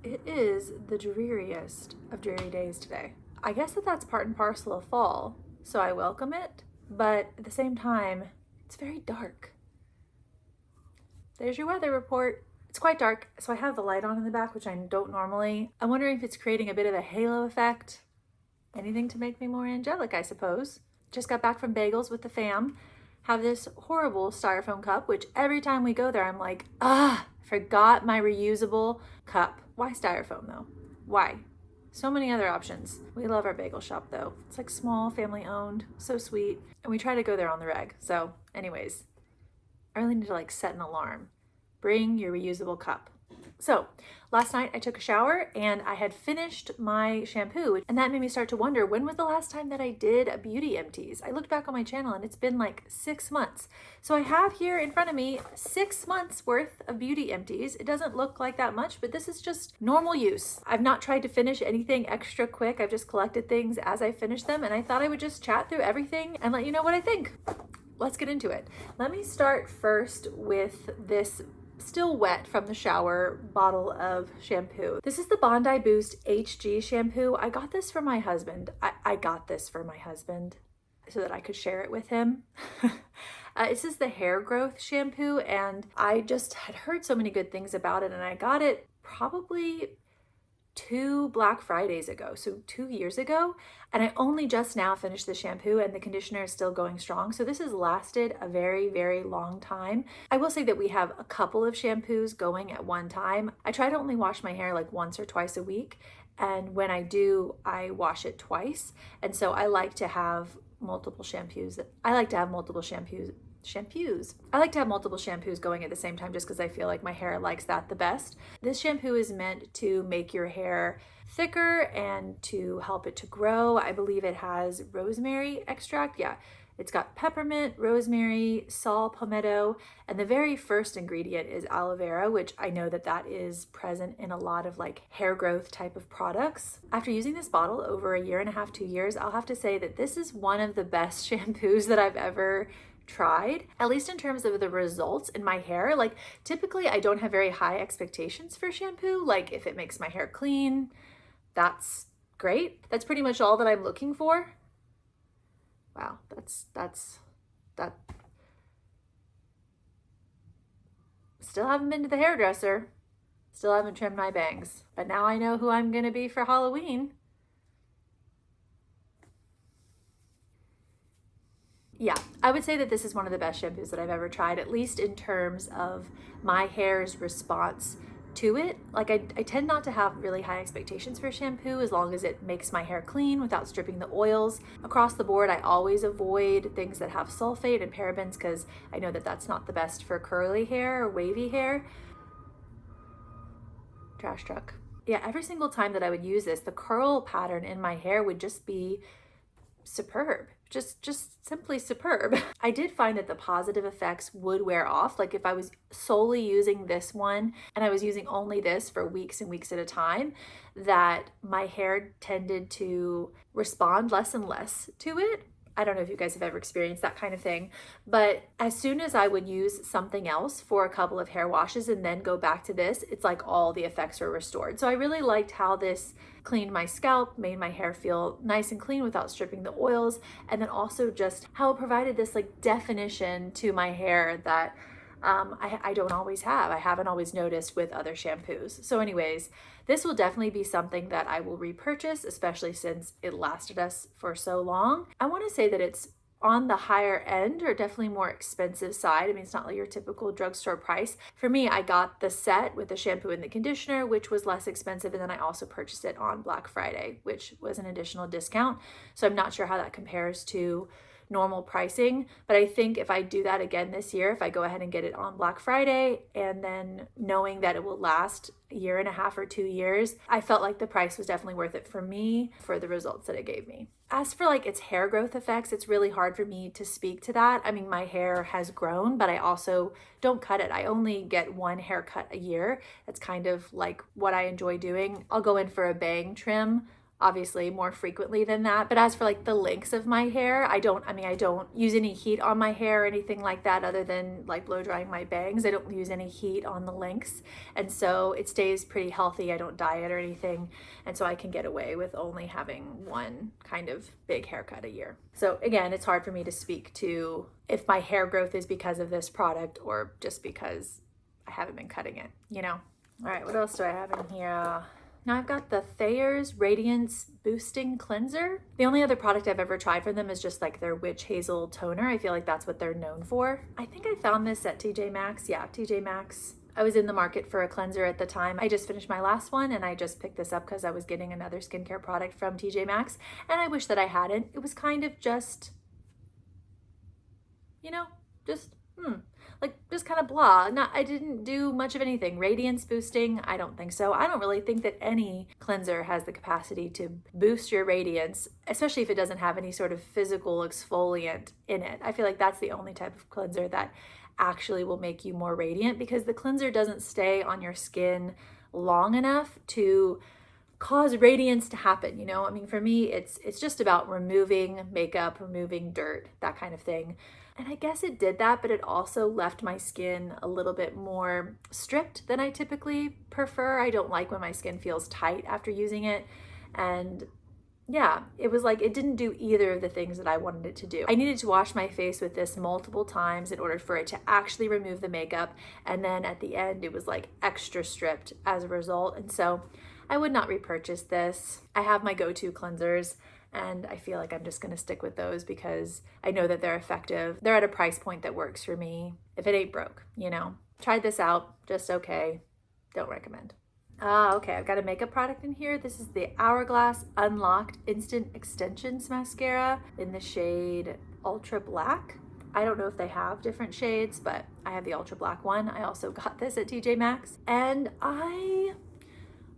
It is the dreariest of dreary days today. I guess that's part and parcel of fall, so I welcome it, but at the same time, it's very dark. There's your weather report. It's quite dark, so I have the light on in the back, which I don't normally. I'm wondering if it's creating a bit of a halo effect. Anything to make me more angelic, I suppose. Just got back from bagels with the fam. Have this horrible styrofoam cup, which every time we go there, I'm like, forgot my reusable cup. Why styrofoam though? Why? So many other options. We love our bagel shop though. It's like small, family owned, so sweet. And we try to go there on the reg. So anyways, I really need to like set an alarm. Bring your reusable cup. So last night I took a shower and I had finished my shampoo, and that made me start to wonder, when was the last time that I did a beauty empties? I looked back on my channel and it's been like 6 months. So I have here in front of me 6 months worth of beauty empties. It doesn't look like that much, but this is just normal use. I've not tried to finish anything extra quick. I've just collected things as I finish them, and I thought I would just chat through everything and let you know what I think. Let's get into it. Let me start first with this still wet from the shower bottle of shampoo. This is the Bondi Boost HG shampoo. I got this for my husband. I got this for my husband so that I could share it with him. This is the hair growth shampoo, and I just had heard so many good things about it, and I got it probably 2 Black Fridays ago, so 2 years ago, and I only just now finished the shampoo, and the conditioner is still going strong. So this has lasted a very, very long time. I will say that we have a couple of shampoos going at one time. I try to only wash my hair like once or twice a week, and when I do, I wash it twice. And so I like to have multiple shampoos. I like to have multiple shampoos. I like to have multiple shampoos going at the same time just because I feel like my hair likes that the best. This shampoo is meant to make your hair thicker and to help it to grow. I believe it has rosemary extract. Yeah, it's got peppermint, rosemary, saw palmetto, and the very first ingredient is aloe vera, which I know that is present in a lot of like hair growth type of products. After using this bottle over 1.5 years, 2 years, I'll have to say that this is one of the best shampoos that I've ever tried, at least in terms of the results in my hair. Like typically I don't have very high expectations for shampoo. Like if it makes my hair clean, that's great. That's pretty much all that I'm looking for. Wow, that. Still haven't been to the hairdresser. Still haven't trimmed my bangs, but now I know who I'm gonna be for Halloween. Yeah, I would say that this is one of the best shampoos that I've ever tried, at least in terms of my hair's response to it. Like I tend not to have really high expectations for shampoo as long as it makes my hair clean without stripping the oils. Across the board, I always avoid things that have sulfate and parabens because I know that that's not the best for curly hair or wavy hair. Trash truck. Yeah, every single time that I would use this, the curl pattern in my hair would just be superb. Just simply superb. I did find that the positive effects would wear off. Like if I was solely using this one and I was using only this for weeks and weeks at a time, that my hair tended to respond less and less to it. I don't know if you guys have ever experienced that kind of thing, but as soon as I would use something else for a couple of hair washes and then go back to this, it's like all the effects were restored. So I really liked how this cleaned my scalp, made my hair feel nice and clean without stripping the oils, and then also just how it provided this like definition to my hair that I don't always have. I haven't always noticed with other shampoos. So anyways, this will definitely be something that I will repurchase, especially since it lasted us for so long. I want to say that it's on the higher end, or definitely more expensive side. I mean, it's not like your typical drugstore price. For me, I got the set with the shampoo and the conditioner, which was less expensive. And then I also purchased it on Black Friday, which was an additional discount. So I'm not sure how that compares to normal pricing, but I think if I do that again this year, if I go ahead and get it on Black Friday and then knowing that it will last 1.5 years or 2 years, I felt like the price was definitely worth it for me for the results that it gave me. As for like its hair growth effects, it's really hard for me to speak to that. I mean, my hair has grown, but I also don't cut it. I only get one haircut a year. That's kind of like what I enjoy doing. I'll go in for a bang trim obviously more frequently than that. But as for like the lengths of my hair, I don't use any heat on my hair or anything like that other than like blow drying my bangs. I don't use any heat on the lengths. And so it stays pretty healthy. I don't dye it or anything. And so I can get away with only having one kind of big haircut a year. So again, it's hard for me to speak to if my hair growth is because of this product or just because I haven't been cutting it, you know? All right, what else do I have in here? Now I've got the Thayer's Radiance Boosting Cleanser. The only other product I've ever tried from them is just like their Witch Hazel Toner. I feel like that's what they're known for. I think I found this at TJ Maxx. Yeah, TJ Maxx. I was in the market for a cleanser at the time. I just finished my last one and I just picked this up because I was getting another skincare product from TJ Maxx, and I wish that I hadn't. It was kind of just, you know, just kind of blah. I didn't do much of anything. Radiance boosting, I don't think so. I don't really think that any cleanser has the capacity to boost your radiance, especially if it doesn't have any sort of physical exfoliant in it. I feel like that's the only type of cleanser that actually will make you more radiant, because the cleanser doesn't stay on your skin long enough to cause radiance to happen, you know? I mean, for me, it's just about removing makeup, removing dirt, that kind of thing. And I guess it did that, but it also left my skin a little bit more stripped than I typically prefer. I don't like when my skin feels tight after using it. And yeah, it was like it didn't do either of the things that I wanted it to do. I needed to wash my face with this multiple times in order for it to actually remove the makeup. And then at the end, it was like extra stripped as a result. And so I would not repurchase this. I have my go-to cleansers, and I feel like I'm just gonna stick with those because I know that they're effective. They're at a price point that works for me. If it ain't broke, you know. Tried this out, just okay. Don't recommend. Okay, I've got a makeup product in here. This is the Hourglass Unlocked Instant Extensions Mascara in the shade Ultra Black. I don't know if they have different shades, but I have the Ultra Black one. I also got this at TJ Maxx, and I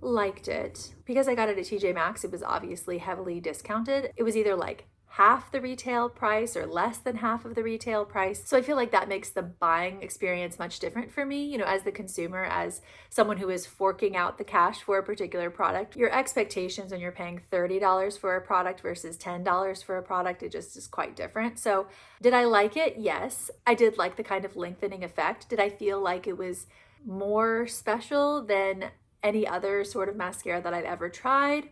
liked it. Because I got it at TJ Maxx, it was obviously heavily discounted. It was either like half the retail price or less than half of the retail price. So I feel like that makes the buying experience much different for me, you know, as the consumer, as someone who is forking out the cash for a particular product. Your expectations when you're paying $30 for a product versus $10 for a product, it just is quite different. So did I like it? Yes. I did like the kind of lengthening effect. Did I feel like it was more special than any other sort of mascara that I'd ever tried?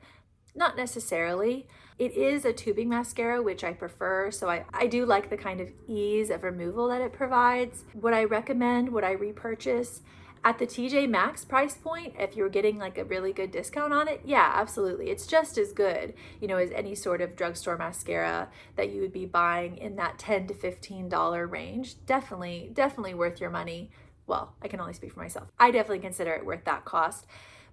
Not necessarily. It is a tubing mascara, which I prefer, so I do like the kind of ease of removal that it provides. Would I recommend, would I repurchase? At the TJ Maxx price point, if you're getting like a really good discount on it, yeah, absolutely. It's just as good, you know, as any sort of drugstore mascara that you would be buying in that $10 to $15 range. Definitely worth your money. Well, I can only speak for myself. I definitely consider it worth that cost,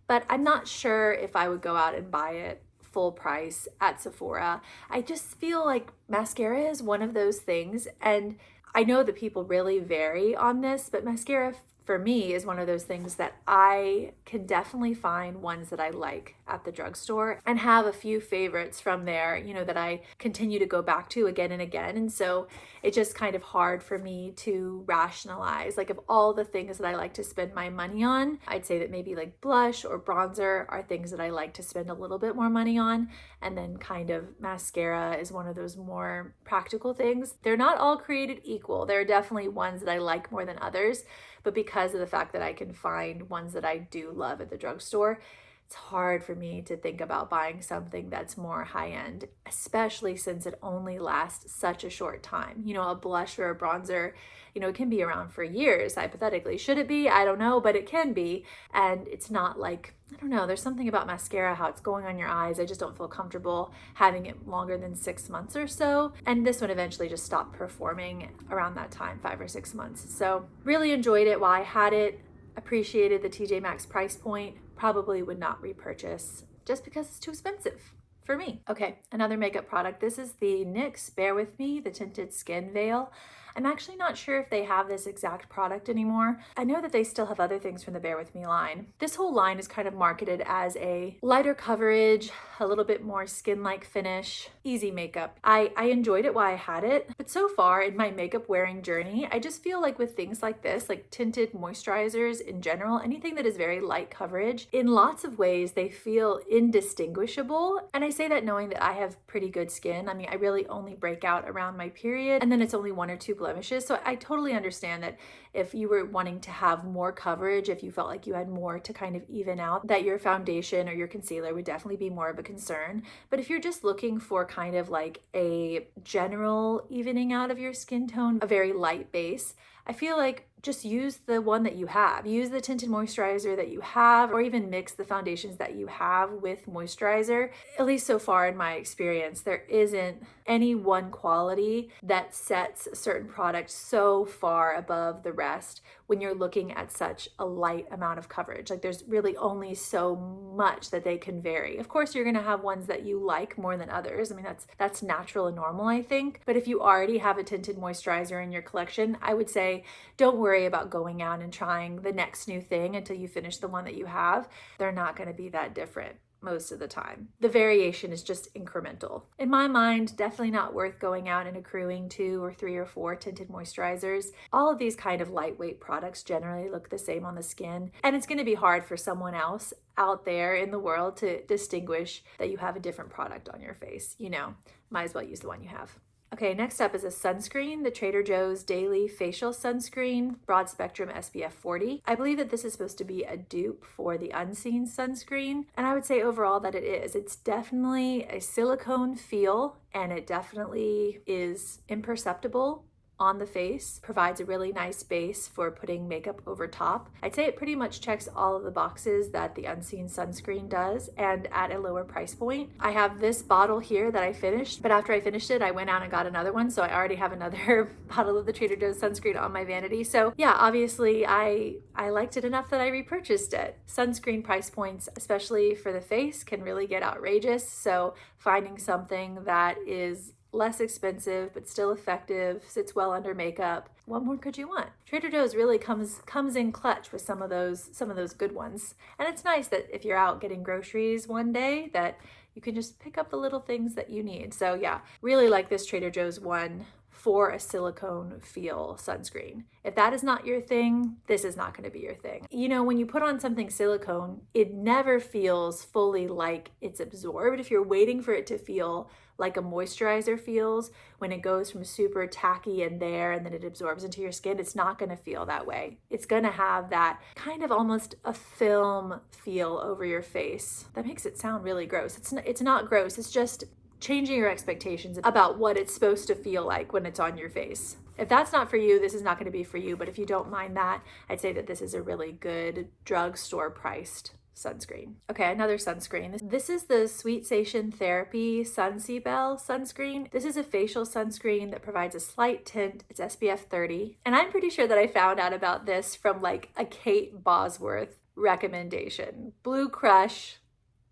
but I'm not sure if I would go out and buy it full price at Sephora. I just feel like mascara is one of those things, and I know that people really vary on this, but mascara for me is one of those things that I can definitely find ones that I like at the drugstore and have a few favorites from there, you know, that I continue to go back to again and again. And so it's just kind of hard for me to rationalize, like, of all the things that I like to spend my money on, I'd say that maybe like blush or bronzer are things that I like to spend a little bit more money on. And then kind of mascara is one of those more practical things. They're not all created equal. There are definitely ones that I like more than others, but because of the fact that I can find ones that I do love at the drugstore, it's hard for me to think about buying something that's more high-end, especially since it only lasts such a short time. You know, a blush or a bronzer, you know, it can be around for years, hypothetically. Should it be? I don't know, but it can be. And it's not like, I don't know, there's something about mascara, how it's going on your eyes. I just don't feel comfortable having it longer than 6 months or so. And this one eventually just stopped performing around that time, 5 or 6 months. So really enjoyed it while I had it, appreciated the TJ Maxx price point, probably would not repurchase just because it's too expensive for me. Okay, another makeup product. This is the NYX Bare With Me, the Tinted Skin Veil. I'm actually not sure if they have this exact product anymore. I know that they still have other things from the Bear With Me line. This whole line is kind of marketed as a lighter coverage, a little bit more skin-like finish, easy makeup. I enjoyed it while I had it, but so far in my makeup wearing journey, I just feel like with things like this, like tinted moisturizers in general, anything that is very light coverage, in lots of ways they feel indistinguishable. And I say that knowing that I have pretty good skin. I mean, I really only break out around my period, and then it's only 1 or 2 blemishes. So I totally understand that if you were wanting to have more coverage, if you felt like you had more to kind of even out, that your foundation or your concealer would definitely be more of a concern. But if you're just looking for kind of like a general evening out of your skin tone, a very light base, I feel like just use the one that you have. Use the tinted moisturizer that you have, or even mix the foundations that you have with moisturizer. At least so far in my experience, there isn't any one quality that sets a certain product so far above the rest when you're looking at such a light amount of coverage. Like there's really only so much that they can vary. Of course, you're gonna have ones that you like more than others. I mean, that's natural and normal, I think. But if you already have a tinted moisturizer in your collection, I would say don't worry about going out and trying the next new thing until you finish the one that you have. They're not gonna be that different most of the time. The variation is just incremental. In my mind, definitely not worth going out and accruing 2 or 3 or 4 tinted moisturizers. All of these kind of lightweight products generally look the same on the skin, and it's going to be hard for someone else out there in the world to distinguish that you have a different product on your face. You know, might as well use the one you have. Okay, next up is a sunscreen, the Trader Joe's Daily Facial Sunscreen, Broad Spectrum SPF 40. I believe that this is supposed to be a dupe for the Unseen sunscreen, and I would say overall that it is. It's definitely a silicone feel, and it definitely is imperceptible on the face, provides a really nice base for putting makeup over top. I'd say it pretty much checks all of the boxes that the Unseen sunscreen does, and at a lower price point. I have this bottle here that I finished, but after I finished it, I went out and got another one, so I already have another bottle of the Trader Joe's sunscreen on my vanity. So yeah, obviously I liked it enough that I repurchased it. Sunscreen price points, especially for the face, can really get outrageous, so finding something that is less expensive but still effective, sits well under makeup, what more could you want? Trader Joe's really comes in clutch with some of those good ones. And it's nice that if you're out getting groceries one day that you can just pick up the little things that you need. So yeah, really like this Trader Joe's one for a silicone feel sunscreen. If that is not your thing, this is not going to be your thing. You know, when you put on something silicone, it never feels fully like it's absorbed. If you're waiting for it to feel like a moisturizer feels when it goes from super tacky and there and then it absorbs into your skin, it's not going to feel that way. It's going to have that kind of almost a film feel over your face. That makes it sound really gross. It's not gross. It's just changing your expectations about what it's supposed to feel like when it's on your face. If that's not for you, this is not going to be for you. But if you don't mind that, I'd say that this is a really good drugstore priced sunscreen. Okay, another sunscreen. This is the Sweet Sation Therapy Sun Bell sunscreen. This is a facial sunscreen that provides a slight tint. It's SPF 30. And I'm pretty sure that I found out about this from like a Kate Bosworth recommendation. Blue Crush,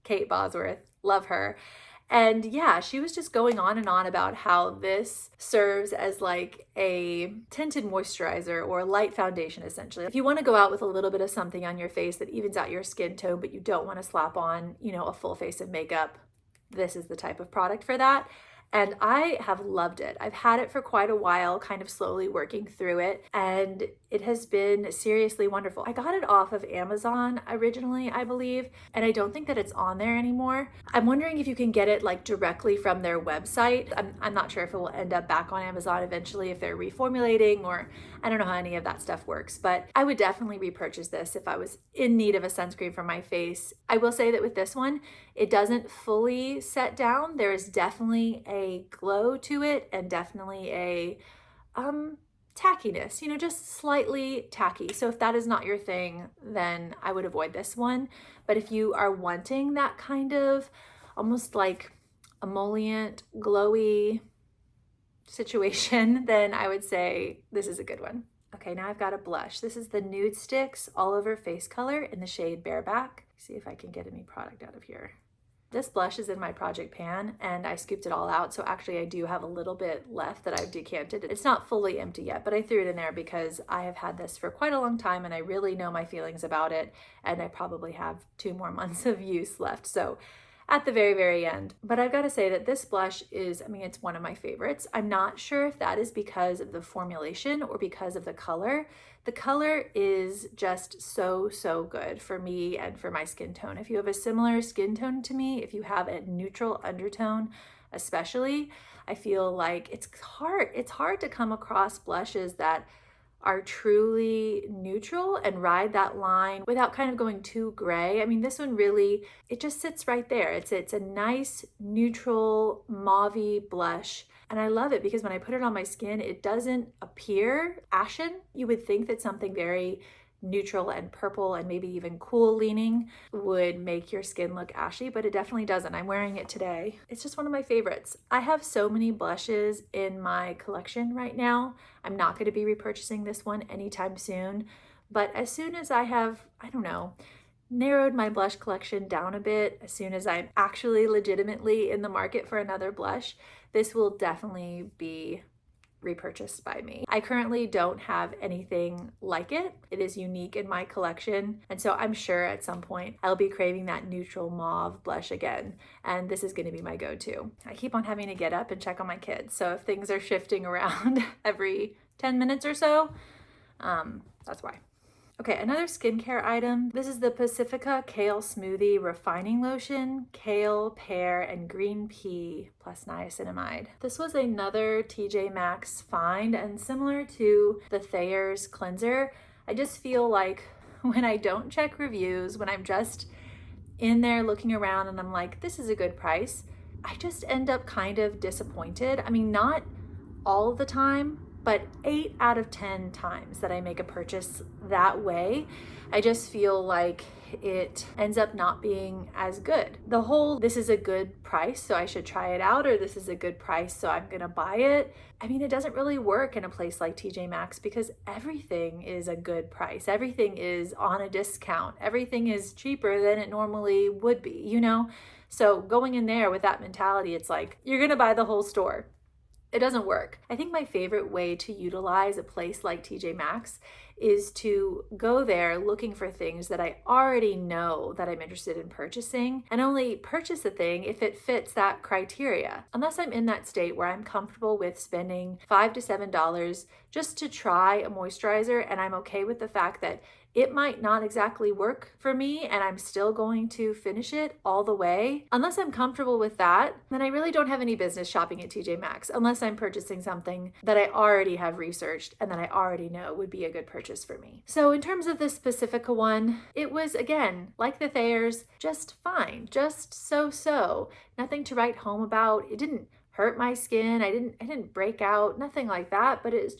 Kate Bosworth, love her. And yeah, she was just going on and on about how this serves as like a tinted moisturizer or a light foundation, essentially. If you want to go out with a little bit of something on your face that evens out your skin tone, but you don't want to slap on, you know, a full face of makeup, this is the type of product for that. And I have loved it. I've had it for quite a while, kind of slowly working through it, and it has been seriously wonderful. I got it off of Amazon originally, I believe, and I don't think that it's on there anymore. I'm wondering if you can get it like directly from their website. I'm not sure if it will end up back on Amazon eventually if they're reformulating, or I don't know how any of that stuff works, but I would definitely repurchase this if I was in need of a sunscreen for my face. I will say that with this one, it doesn't fully set down. There is definitely a glow to it and definitely a tackiness, you know, just slightly tacky. So if that is not your thing, then I would avoid this one. But if you are wanting that kind of almost like emollient, glowy situation, then I would say this is a good one. Okay, now I've got a blush. This is the Nude Sticks All Over Face Color in the shade Bareback. See if I can get any product out of here. This blush is in my project pan and I scooped it all out. So actually I do have a little bit left that I've decanted. It's not fully empty yet, but I threw it in there because I have had this for quite a long time and I really know my feelings about it. And I probably have 2 more months of use left. So at the very, very end. But I've got to say that this blush is, I mean, it's one of my favorites. I'm not sure if that is because of the formulation or because of the color. The color is just so, so good for me and for my skin tone. If you have a similar skin tone to me, if you have a neutral undertone, especially, I feel like it's hard to come across blushes that are truly neutral and ride that line without kind of going too gray. I mean, this one really, it just sits right there. It's a nice neutral mauvey blush. And I love it because when I put it on my skin, it doesn't appear ashen. You would think that something very neutral and purple and maybe even cool leaning would make your skin look ashy, but it definitely doesn't. I'm wearing it today. It's just one of my favorites. I have so many blushes in my collection right now. I'm not going to be repurchasing this one anytime soon, but as soon as I have, I don't know, narrowed my blush collection down a bit, as soon as I'm actually legitimately in the market for another blush, this will definitely be repurchased by me. I currently don't have anything like it. It is unique in my collection. And so I'm sure at some point I'll be craving that neutral mauve blush again. And this is going to be my go-to. I keep on having to get up and check on my kids. So if things are shifting around every 10 minutes or so, that's why. Okay, another skincare item. This is the Pacifica Kale Smoothie Refining Lotion, Kale, Pear, and Green Pea plus niacinamide. This was another TJ Maxx find, and similar to the Thayer's cleanser, I just feel like when I don't check reviews, when I'm just in there looking around and I'm like, this is a good price, I just end up kind of disappointed. I mean, not all the time, but 8 out of 10 times that I make a purchase that way, I just feel like it ends up not being as good. The whole, this is a good price, so I should try it out, or this is a good price, so I'm gonna buy it. I mean, it doesn't really work in a place like TJ Maxx because everything is a good price. Everything is on a discount. Everything is cheaper than it normally would be, you know? So going in there with that mentality, it's like, you're gonna buy the whole store. It doesn't work. I think my favorite way to utilize a place like TJ Maxx is to go there looking for things that I already know that I'm interested in purchasing and only purchase a thing if it fits that criteria. Unless I'm in that state where I'm comfortable with spending $5 to $7 just to try a moisturizer and I'm okay with the fact that it might not exactly work for me and I'm still going to finish it all the way. Unless I'm comfortable with that, then I really don't have any business shopping at TJ Maxx unless I'm purchasing something that I already have researched and that I already know would be a good purchase for me. So in terms of this Pacifica one, it was, again, like the Thayer's, just fine, just so. Nothing to write home about. It didn't hurt my skin. I didn't break out, nothing like that, but it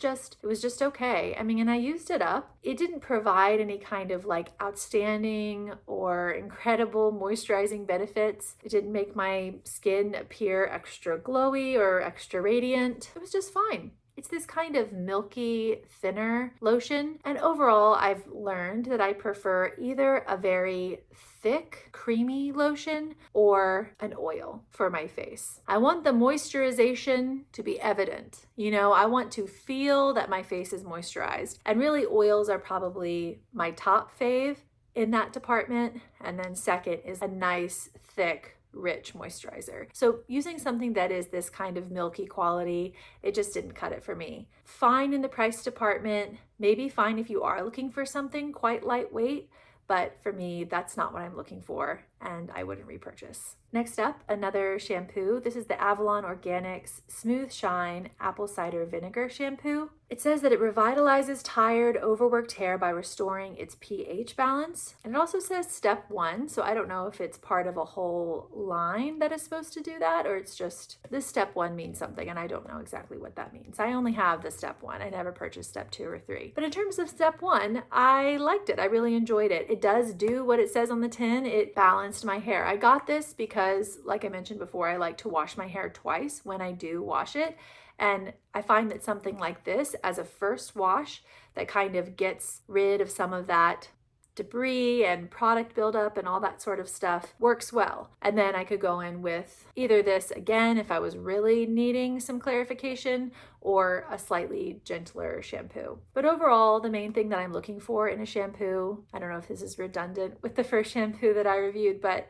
was just okay. I mean, and I used it up. It didn't provide any kind of like outstanding or incredible moisturizing benefits. It didn't make my skin appear extra glowy or extra radiant. It was just fine. It's this kind of milky, thinner lotion. And overall, I've learned that I prefer either a very thick, creamy lotion or an oil for my face. I want the moisturization to be evident. You know, I want to feel that my face is moisturized. And really, oils are probably my top fave in that department. And then second is a nice, thick, rich moisturizer. So using something that is this kind of milky quality, it just didn't cut it for me. Fine in the price department, maybe fine if you are looking for something quite lightweight, but for me, that's not what I'm looking for and I wouldn't repurchase. Next up, another shampoo. This is the Avalon Organics Smooth Shine Apple Cider Vinegar Shampoo. It says that it revitalizes tired, overworked hair by restoring its pH balance. And it also says step 1, so I don't know if it's part of a whole line that is supposed to do that, or it's just, this step 1 means something, and I don't know exactly what that means. I only have the step 1. I never purchased step 2 or 3. But in terms of step 1, I liked it. I really enjoyed it. It does do what it says on the tin. It balanced my hair. I got this because, like I mentioned before, I like to wash my hair twice when I do wash it. And I find that something like this as a first wash that kind of gets rid of some of that debris and product buildup and all that sort of stuff works well. And then I could go in with either this again if I was really needing some clarification, or a slightly gentler shampoo. But overall, the main thing that I'm looking for in a shampoo, I don't know if this is redundant with the first shampoo that I reviewed, but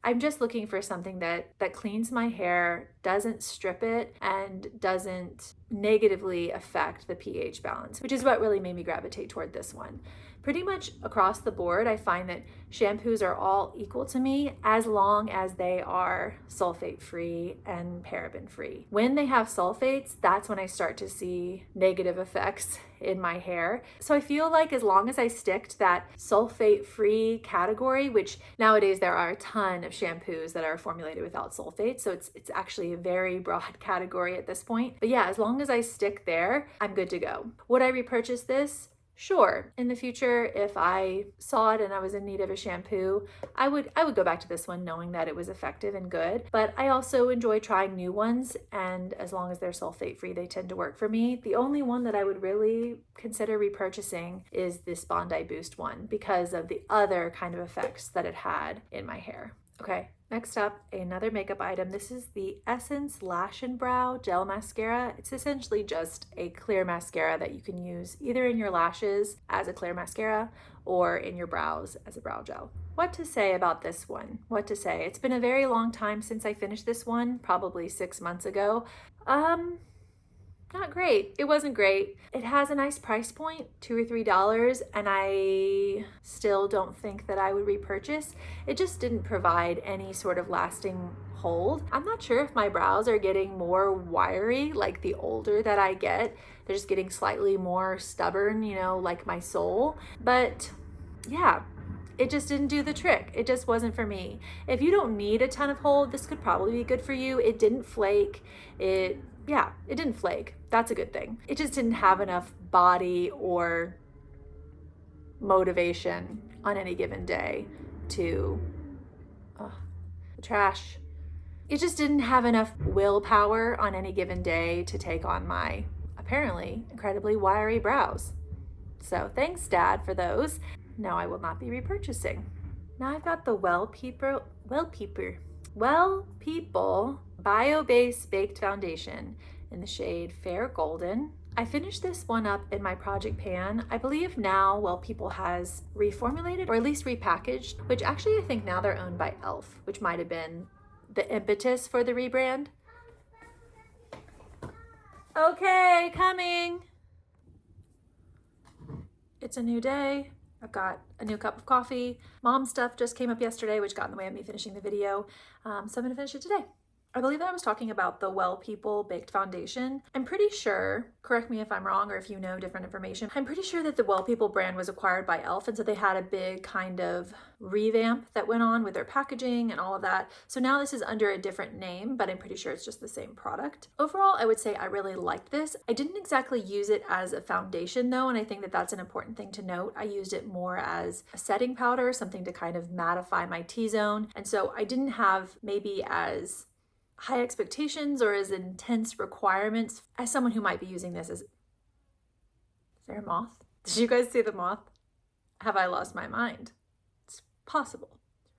I'm just looking for something that cleans my hair, doesn't strip it, and doesn't negatively affect the pH balance, which is what really made me gravitate toward this one. Pretty much across the board, I find that shampoos are all equal to me as long as they are sulfate-free and paraben-free. When they have sulfates, that's when I start to see negative effects in my hair. So I feel like as long as I stick to that sulfate-free category, which nowadays there are a ton of shampoos that are formulated without sulfate, so it's actually a very broad category at this point. But yeah, as long as I stick there, I'm good to go. Would I repurchase this? Sure. In the future, if I saw it and I was in need of a shampoo, I would go back to this one knowing that it was effective and good. But I also enjoy trying new ones, and as long as they're sulfate free, they tend to work for me. The only one that I would really consider repurchasing is this Bondi Boost one because of the other kind of effects that it had in my hair. Okay, next up, another makeup item. This is the Essence Lash and Brow Gel Mascara. It's essentially just a clear mascara that you can use either in your lashes as a clear mascara or in your brows as a brow gel. What to say about this one? What to say? It's been a very long time since I finished this one, probably 6 months ago. Not great. It wasn't great. It has a nice price point, $2 or $3, and I still don't think that I would repurchase. It just didn't provide any sort of lasting hold. I'm not sure if my brows are getting more wiry, like the older that I get. They're just getting slightly more stubborn, like my soul. But yeah, it just didn't do the trick. It just wasn't for me. If you don't need a ton of hold, this could probably be good for you. It didn't flake. It didn't flake. That's a good thing. It just didn't have enough body or motivation on any given day to trash. It just didn't have enough willpower on any given day to take on my apparently incredibly wiry brows. So thanks, Dad, for those. No, I will not be repurchasing. Now I've got the Well People Bio-Base Baked Foundation in the shade Fair Golden. I finished this one up in my project pan. I believe now Well People has reformulated or at least repackaged, which actually I think now they're owned by e.l.f., which might have been the impetus for the rebrand. Okay, coming. It's a new day. I've got a new cup of coffee. Mom stuff just came up yesterday, which got in the way of me finishing the video. So I'm gonna finish it today. I believe that I was talking about the Well People Baked Foundation. I'm pretty sure, correct me if I'm wrong or if you know different information, I'm pretty sure that the Well People brand was acquired by e.l.f. and so they had a big kind of revamp that went on with their packaging and all of that. So now this is under a different name, but I'm pretty sure it's just the same product. Overall, I would say I really liked this. I didn't exactly use it as a foundation though, and I think that that's an important thing to note. I used it more as a setting powder, something to kind of mattify my T-zone. And so I didn't have maybe as high expectations or as intense requirements as someone who might be using this as... Is there a moth? Did you guys see the moth? Have I lost my mind? It's possible.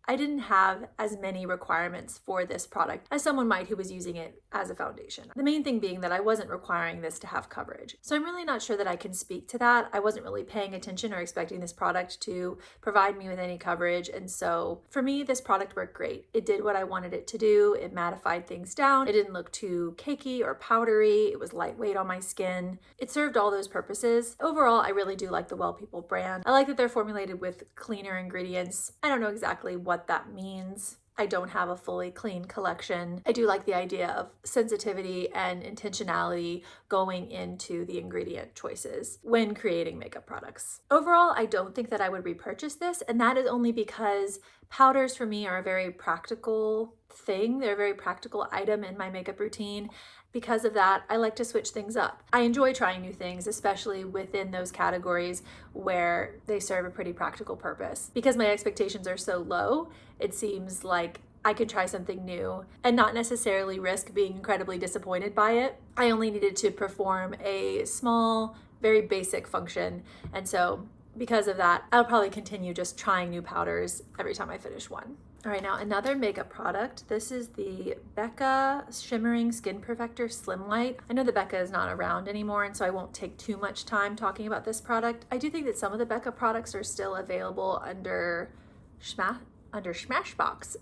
I didn't have as many requirements for this product as someone might who was using it as a foundation. The main thing being that I wasn't requiring this to have coverage. So I'm really not sure that I can speak to that. I wasn't really paying attention or expecting this product to provide me with any coverage. And so for me, this product worked great. It did what I wanted it to do. It mattified things down. It didn't look too cakey or powdery. It was lightweight on my skin. It served all those purposes. Overall, I really do like the Well People brand. I like that they're formulated with cleaner ingredients. I don't know exactly what that means. I don't have a fully clean collection. I do like the idea of sensitivity and intentionality going into the ingredient choices when creating makeup products. Overall, I don't think that I would repurchase this, and that is only because powders for me are a very practical thing. They're a very practical item in my makeup routine. Because of that, I like to switch things up. I enjoy trying new things, especially within those categories where they serve a pretty practical purpose. Because my expectations are so low, it seems like I could try something new and not necessarily risk being incredibly disappointed by it. I only needed to perform a small, very basic function. And so because of that, I'll probably continue just trying new powders every time I finish one. All right, now another makeup product. This is the Becca Shimmering Skin Perfector Slim Light. I know the Becca is not around anymore, and so I won't take too much time talking about this product. I do think that some of the Becca products are still available under Smashbox.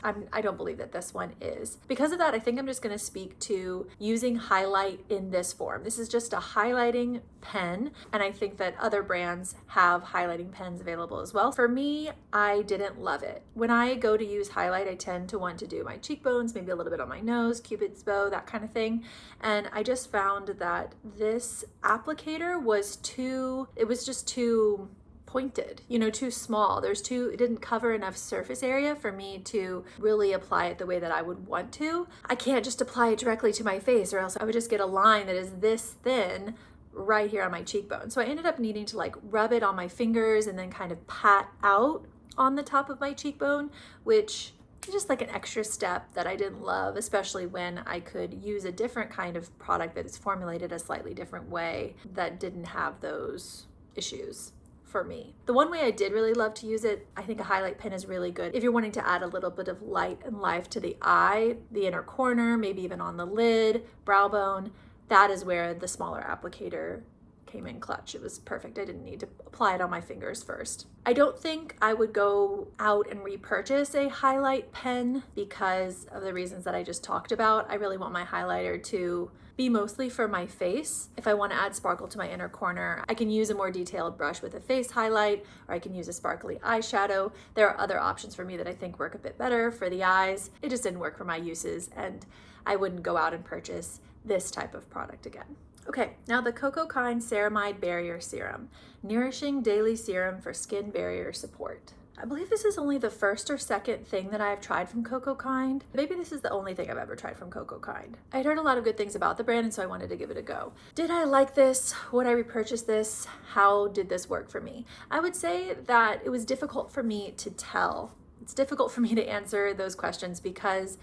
I don't believe that this one is. Because of that, I think I'm just going to speak to using highlight in this form. This is just a highlighting pen, and I think that other brands have highlighting pens available as well. For me, I didn't love it. When I go to use highlight, I tend to want to do my cheekbones, maybe a little bit on my nose, Cupid's bow, that kind of thing. And I just found that this applicator was just too pointed, too small. It didn't cover enough surface area for me to really apply it the way that I would want to. I can't just apply it directly to my face, or else I would just get a line that is this thin right here on my cheekbone. So I ended up needing to like rub it on my fingers and then kind of pat out on the top of my cheekbone, which is just like an extra step that I didn't love, especially when I could use a different kind of product that is formulated a slightly different way that didn't have those issues for me. The one way I did really love to use it, I think a highlight pen is really good if you're wanting to add a little bit of light and life to the eye, the inner corner, maybe even on the lid, brow bone. That is where the smaller applicator came in clutch. It was perfect. I didn't need to apply it on my fingers first. I don't think I would go out and repurchase a highlight pen because of the reasons that I just talked about. I really want my highlighter to be mostly for my face. If I want to add sparkle to my inner corner, I can use a more detailed brush with a face highlight, or I can use a sparkly eyeshadow. There are other options for me that I think work a bit better for the eyes. It just didn't work for my uses, and I wouldn't go out and purchase this type of product again. Okay, now the Coco Kind Ceramide Barrier Serum, Nourishing Daily Serum for Skin Barrier Support. I believe this is only the first or second thing that I have tried from Coco Kind. Maybe this is the only thing I've ever tried from Coco Kind. I'd heard a lot of good things about the brand, and so I wanted to give it a go. Did I like this? Would I repurchase this? How did this work for me? I would say that it was difficult for me to tell. It's difficult for me to answer those questions because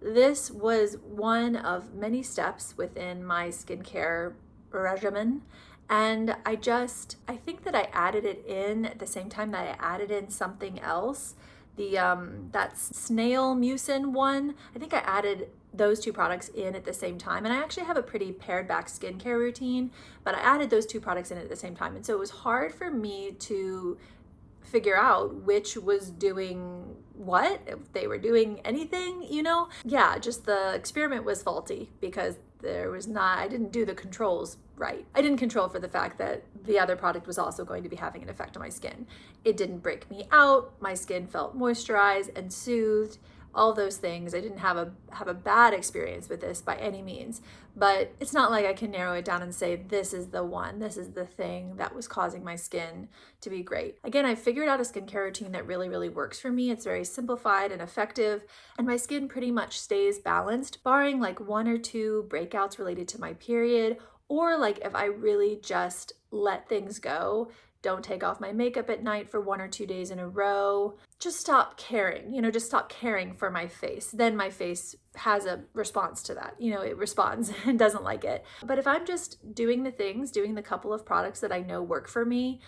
this was one of many steps within my skincare regimen. And I think that I added it in at the same time that I added in something else. That snail mucin one, I think I added those two products in at the same time. And I actually have a pretty pared back skincare routine, but I added those two products in at the same time. And so it was hard for me to figure out which was doing what, if they were doing anything, Yeah, just the experiment was faulty because I didn't do the controls right. I didn't control for the fact that the other product was also going to be having an effect on my skin. It didn't break me out. My skin felt moisturized and soothed. All those things. I didn't have a bad experience with this by any means, but it's not like I can narrow it down and say this is the one, this is the thing that was causing my skin to be great. Again, I figured out a skincare routine that really, really works for me. It's very simplified and effective, and my skin pretty much stays balanced, barring like one or two breakouts related to my period, or like if I really just let things go, don't take off my makeup at night for 1 or 2 days in a row. Just stop caring, just stop caring for my face. Then my face has a response to that. It responds and doesn't like it. But if I'm just doing the couple of products that I know work for me,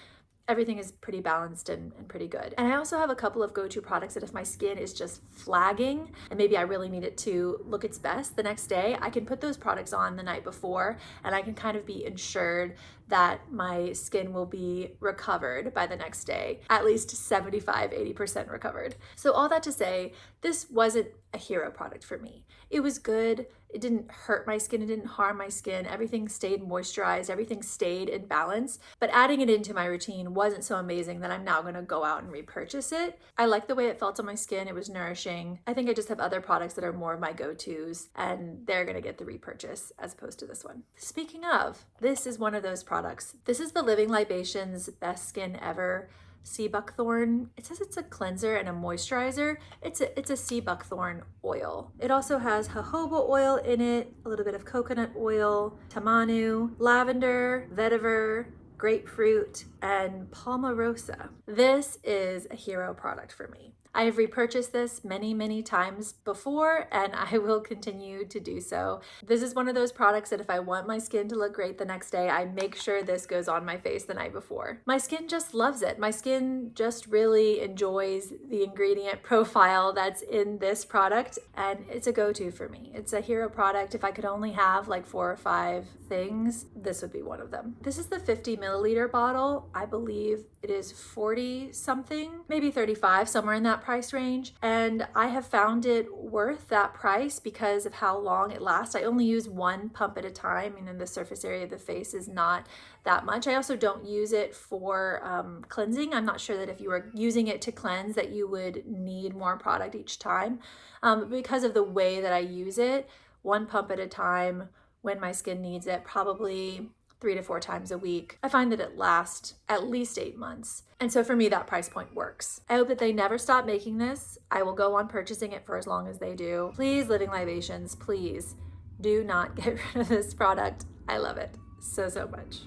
everything is pretty balanced and pretty good. And I also have a couple of go-to products that if my skin is just flagging and maybe I really need it to look its best the next day, I can put those products on the night before and I can kind of be ensured that my skin will be recovered by the next day, at least 75-80% recovered. So all that to say, this wasn't a hero product for me. It was good. It didn't hurt my skin. It didn't harm my skin. Everything stayed moisturized. Everything stayed in balance. But adding it into my routine wasn't so amazing that I'm now going to go out and repurchase it. I like the way it felt on my skin. It was nourishing. I think I just have other products that are more of my go-tos, and they're going to get the repurchase as opposed to this one. Speaking of, this is one of those products. This is the Living Libations Best Skin Ever sea buckthorn. It says it's a cleanser and a moisturizer. It's a sea buckthorn oil. It also has jojoba oil in it, a little bit of coconut oil, tamanu, lavender, vetiver, grapefruit, and palmarosa. This is a hero product for me. I have repurchased this many times before, and I will continue to do so. This is one of those products that if I want my skin to look great the next day, I make sure this goes on my face the night before. My skin just loves it. My skin just really enjoys the ingredient profile that's in this product, and it's a go-to for me. It's a hero product. If I could only have like 4 or 5 things, this would be one of them. This is the 50 milliliter bottle. I believe it is 40 something, maybe 35, somewhere in that price range. And I have found it worth that price because of how long it lasts. I only use 1 pump at a time, and then the surface area of the face is not that much. I also don't use it for cleansing. I'm not sure that if you were using it to cleanse that you would need more product each time. Because of the way that I use it, 1 pump at a time when my skin needs it, probably 3 to 4 times a week. I find that it lasts at least 8 months. And so for me, that price point works. I hope that they never stop making this. I will go on purchasing it for as long as they do. Please, Living Libations, please do not get rid of this product. I love it so much.